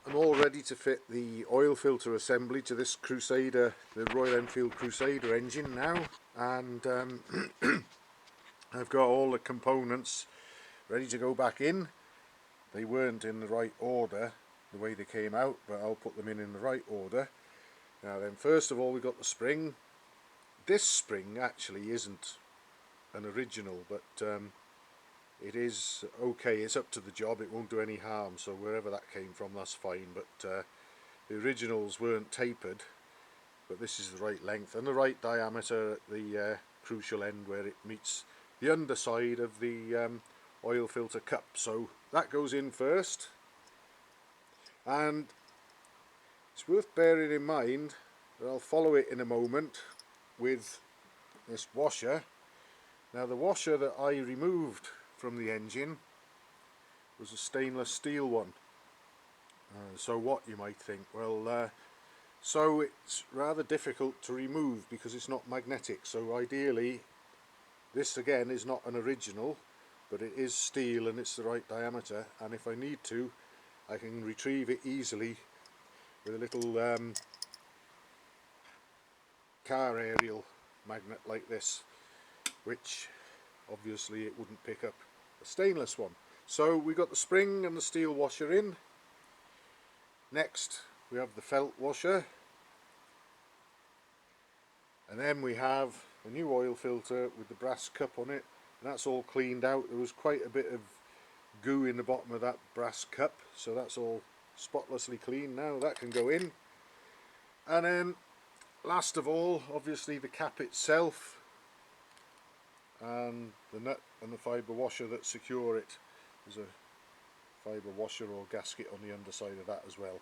I'm all ready to fit the oil filter assembly to this Crusader, the Royal Enfield Crusader engine now, and I've got all the components ready to go back in. They weren't in the right order the way they came out, but I'll put them in the right order. Now then, first of all, we've got the spring. This spring actually isn't an original, but it is okay. It's up to the job. It won't do any harm, so wherever that came from, that's fine. But the originals weren't tapered, but this is the right length and the right diameter at the crucial end where it meets the underside of the oil filter cup. So that goes in first, and it's worth bearing in mind that I'll follow it in a moment with this washer. Now, the washer that I removed from the engine was a stainless steel one. So what, you might think? Well, so it's rather difficult to remove because it's not magnetic. So ideally, this again is not an original, but it is steel and it's the right diameter. And if I need to, I can retrieve it easily with a little car aerial magnet like this, which obviously it wouldn't pick up a stainless one. So we got the spring and the steel washer in. Next we have the felt washer, and then we have a new oil filter with the brass cup on it, and that's all cleaned out. There was quite a bit of goo in the bottom of that brass cup, so that's all spotlessly clean now. That can go in. And then last of all, obviously, the cap itself and the nut and the fibre washer that secure it. There's a fibre washer or gasket on the underside of that as well.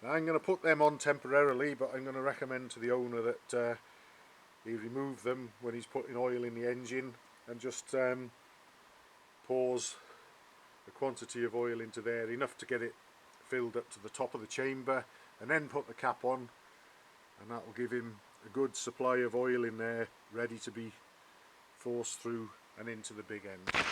Now I'm going to put them on temporarily, but I'm going to recommend to the owner that he remove them when he's putting oil in the engine and just pours a quantity of oil into there, enough to get it filled up to the top of the chamber, and then put the cap on, and that will give him a good supply of oil in there ready to be forced through and into the big end.